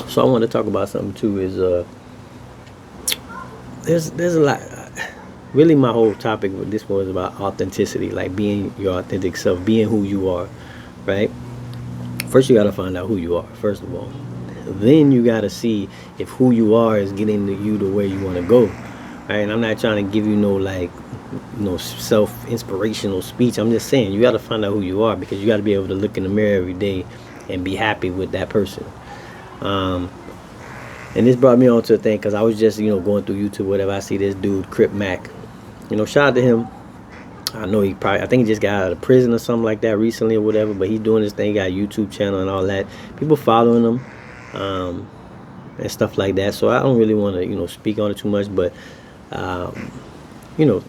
So I want to talk about something too. Is there's a lot. Really, my whole topic with this was about authenticity, like being your authentic self, being who you are, right? First, you got to find out who you are. First of all, then you got to see if who you are is getting you to where you want to go. Right? And I'm not trying to give you no like, self inspirational speech. I'm just saying you got to find out who you are because you got to be able to look in the mirror every day and be happy with that person. Um, and this brought me on to a thing because I was just going through YouTube, whatever. I see this dude Crip Mac. Shout out to him. I know I think he just got out of prison or something like that recently or whatever. But he's doing his thing. He got a YouTube channel and all that. People following him, and stuff like that. So I don't really want to speak on it too much. But um, you know,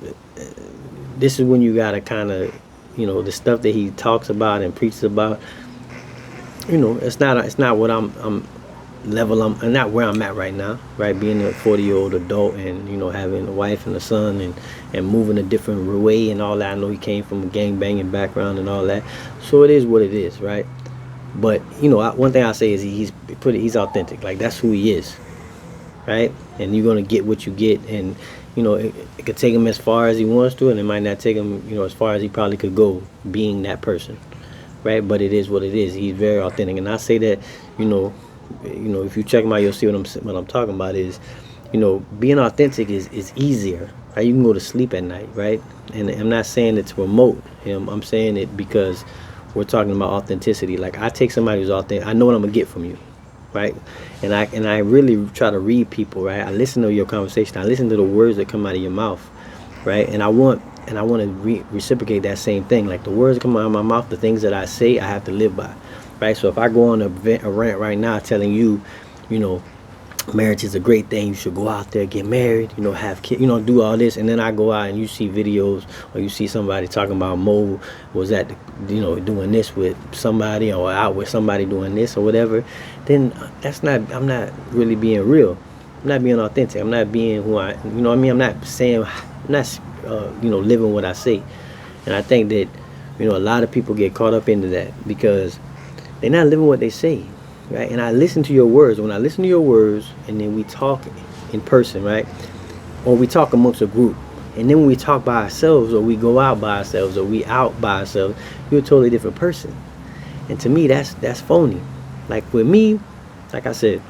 this is when you gotta kind of the stuff that he talks about and preaches about. It's not what I'm level I'm not where I'm at right now, right? Being a 40-year-old adult and having a wife and a son and moving a different way and all that. I know he came from a gang banging background and all that, so it is what it is, right? But one thing I say is he's authentic. Like that's who he is, right? And you're gonna get what you get, and it could take him as far as he wants to, and it might not take him as far as he probably could go being that person, right? But it is what it is. He's very authentic, and I say that if you check him out, you'll see what I'm talking about is, being authentic is easier. Right? You can go to sleep at night, right? And I'm not saying it's remote. I'm saying it because we're talking about authenticity. Like I take somebody who's authentic, I know what I'm gonna get from you, right? And I really try to read people, right? I listen to your conversation. I listen to the words that come out of your mouth, right? And I want to reciprocate that same thing. Like the words that come out of my mouth, the things that I say, I have to live by. Right, so if I go on a rant right now telling you, marriage is a great thing, you should go out there, get married, have kids, do all this, and then I go out and you see videos or you see somebody talking about Mo was at, doing this with somebody or out with somebody doing this or whatever, then I'm not really being real. I'm not being authentic. I'm not being who what I mean? I'm not saying, I'm not, living what I say. And I think that, a lot of people get caught up into that because they're not living what they say, right? And I listen to your words. When I listen to your words, and then we talk in person, right? Or we talk amongst a group, and then when we talk by ourselves, or we go out by ourselves, or we out by ourselves, you're a totally different person. And to me, that's phony. Like with me, like I said,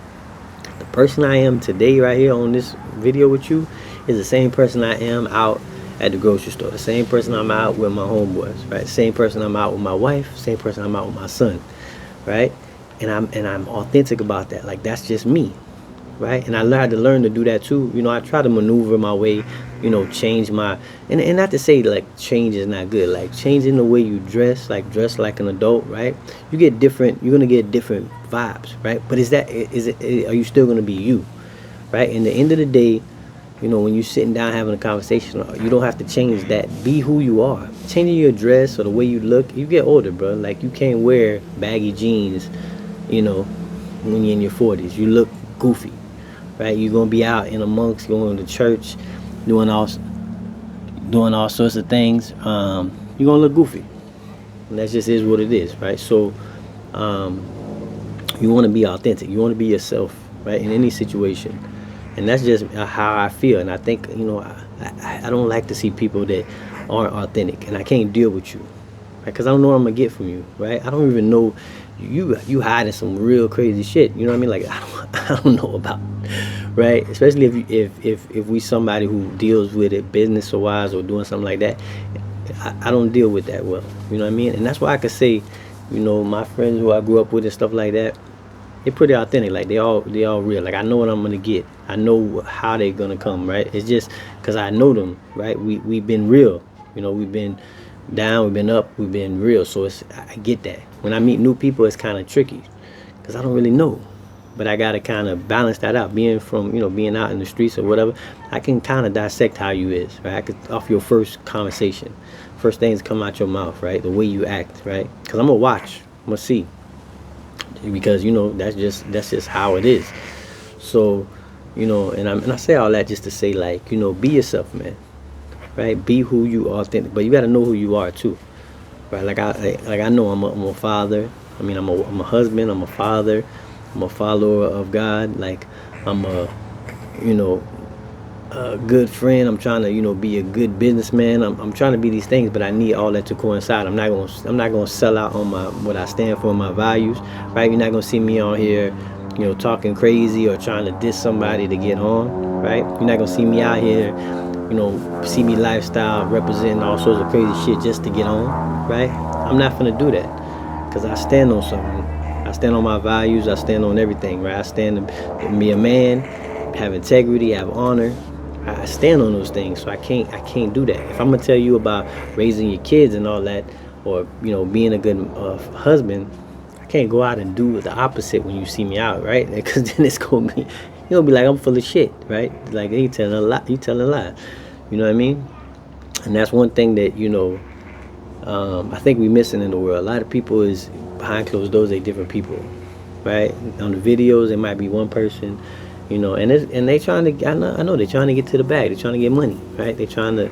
the person I am today, right here on this video with you, is the same person I am out at the grocery store. The same person I'm out with my homeboys, right? The same person I'm out with my wife. Same person I'm out with my son. Right? And I'm authentic about that. Like that's just me, right? And I had to learn to do that too. I try to maneuver my way, change my and not to say like change is not good. Like changing the way you dress, like dress like an adult, right? You're gonna get different vibes, right? But is it are you still gonna be you? Right? In the end of the day, when you're sitting down having a conversation, you don't have to change that. Be who you are. Changing your dress or the way you look, you get older, bro. Like you can't wear baggy jeans, when you're in your 40s. You look goofy, right? You're gonna be out in amongst, going to church, doing all sorts of things. You're gonna look goofy, and that just is what it is, right? So, you want to be authentic. You want to be yourself, right? In any situation. And that's just how I feel. And I think I don't like to see people that aren't authentic, and I can't deal with you, right? Because I don't know what I'm gonna get from you, right? I don't even know you hiding some real crazy shit. You know what I mean? Like I don't know about, right? Especially if we somebody who deals with it business or wise or doing something like that. I don't deal with that well. You know what I mean? And that's why I could say, my friends who I grew up with and stuff like that, they're pretty authentic. Like they all real. Like I know what I'm gonna get. I know how they're gonna come, right? It's just because I know them, right? We've been real. We've been down, we've been up, we've been real. So I get that. When I meet new people, it's kind of tricky because I don't really know. But I gotta kind of balance that out. Being being out in the streets or whatever, I can kind of dissect how you is, right? I could off your first conversation, first things come out your mouth, right? The way you act, right? Because I'm gonna watch, I'm gonna see. Because that's just how it is. So and I say all that just to say, like, be yourself, man, right? Be who you are, authentic, but you got to know who you are too, right? Like I know I'm a father. I mean, I'm a husband, I'm a father, I'm a follower of God. Like, I'm a, you know, a good friend. I'm trying to, be a good businessman. I'm trying to be these things, but I need all that to coincide. I'm not gonna sell out on my what I stand for, my values, right? You're not gonna see me on here, talking crazy or trying to diss somebody to get on, right? You're not gonna see me out here, see me lifestyle representing all sorts of crazy shit just to get on, right? I'm not gonna do that because I stand on something. I stand on my values. I stand on everything, right? I stand to be a man, have integrity, have honor. I stand on those things, so I can't do that. If I'm gonna tell you about raising your kids and all that, or being a good husband, I can't go out and do the opposite when you see me out, right? Because then it's gonna be, you'll be like, I'm full of shit, right? Like, you telling a lie, you know what I mean? And that's one thing that I think we missing in the world. A lot of people is behind closed doors. They different people, right? On the videos, it might be one person. And they trying to. I know they're trying to get to the bag. They're trying to get money, right? They're trying to,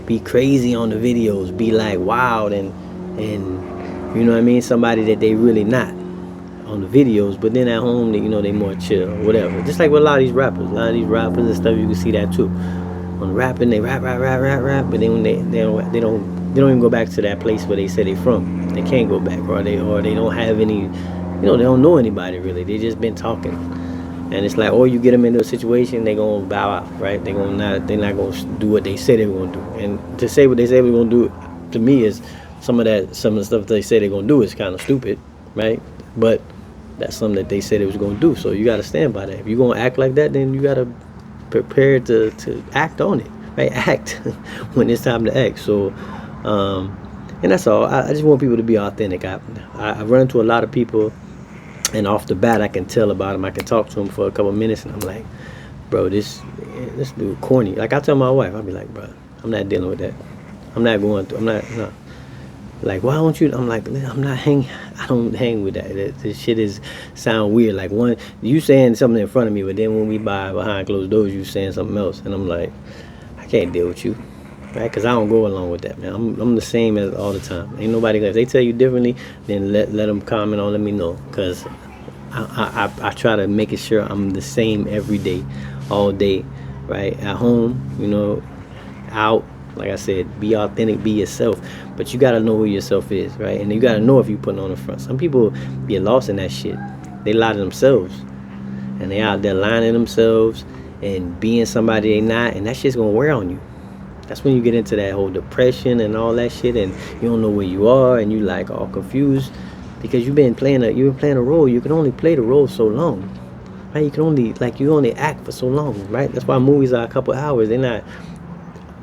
be crazy on the videos, be like wild and you know what I mean. Somebody that they really not on the videos, but then at home, they more chill or whatever. Just like with a lot of these rappers, and stuff, you can see that too. On rapping, they rap, but then when they don't even go back to that place where they say they from. They can't go back, or they don't have any, they don't know anybody really. They just been talking. And it's like, or you get them into a situation, they gonna bow out, right? They're not gonna do what they say they're gonna do. And to say what they say they're gonna do, to me, is some of the stuff they say they're gonna do is kind of stupid, right? But that's something that they said they was gonna do. So you gotta stand by that. If you're gonna act like that, then you gotta prepare to act on it, right? Act when it's time to act. So, and that's all. I just want people to be authentic. I run into a lot of people. And off the bat, I can tell about him. I can talk to him for a couple of minutes, and I'm like, bro, this dude corny. Like, I tell my wife, I'll be like, bro, I'm not dealing with that. I'm not going through. I'm not. No. Like, why don't you? I'm like, I'm not hang. I don't hang with that. This shit sound weird. Like, you saying something in front of me, but then when we behind closed doors, you saying something else, and I'm like, I can't deal with you, right? Because I don't go along with that, man. I'm the same as all the time. Ain't nobody. If they tell you differently, then let them comment on. Let me know, because I try to make it sure I'm the same every day, all day, right? At home, out. Like I said, be authentic, be yourself. But you gotta know who yourself is, right? And you gotta know if you putting on the front. Some people get lost in that shit. They lie to themselves, and they out there lying to themselves and being somebody they not, and that shit's gonna wear on you. That's when you get into that whole depression and all that shit, and you don't know where you are, and you like all confused because you've been playing a role. You can only play the role so long, right? You only act for so long, right? That's why movies are a couple hours. They're not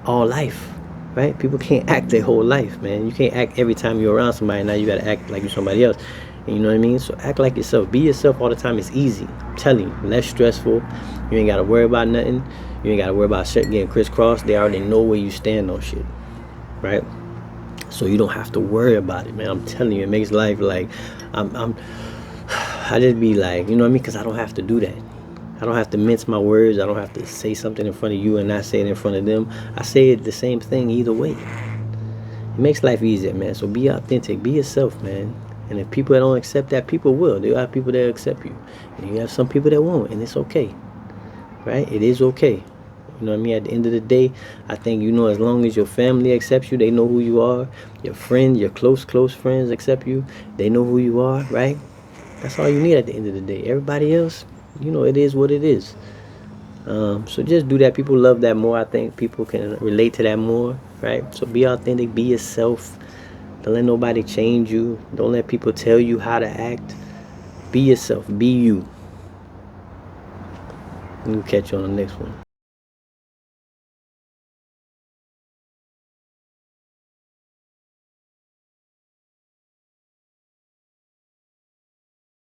all life, right? People can't act their whole life, man. You can't act every time you're around somebody. Now you gotta act like you're somebody else. And you know what I mean? So act like yourself. Be yourself all the time. It's easy. I'm telling you, less stressful. You ain't gotta worry about nothing. You ain't gotta worry about shit getting crisscrossed. They already know where you stand on shit, right? So you don't have to worry about it, man. I'm telling you, it makes life like I just be like, you know what I mean? Because I don't have to do that. I don't have to mince my words. I don't have to say something in front of you and not say it in front of them. I say it the same thing either way. It makes life easier, man. So be authentic. Be yourself, man. And if people don't accept that, people will. There are people that accept you. And you have some people that won't. And it's okay. Right? It is okay. You know what I mean? At the end of the day, I think, as long as your family accepts you, they know who you are. Your friends, your close friends accept you. They know who you are, right? That's all you need at the end of the day. Everybody else, it is what it is. So just do that. People love that more. I think people can relate to that more, right? So be authentic, be yourself. Don't let nobody change you. Don't let people tell you how to act. Be yourself. Be you. We'll catch you on the next one.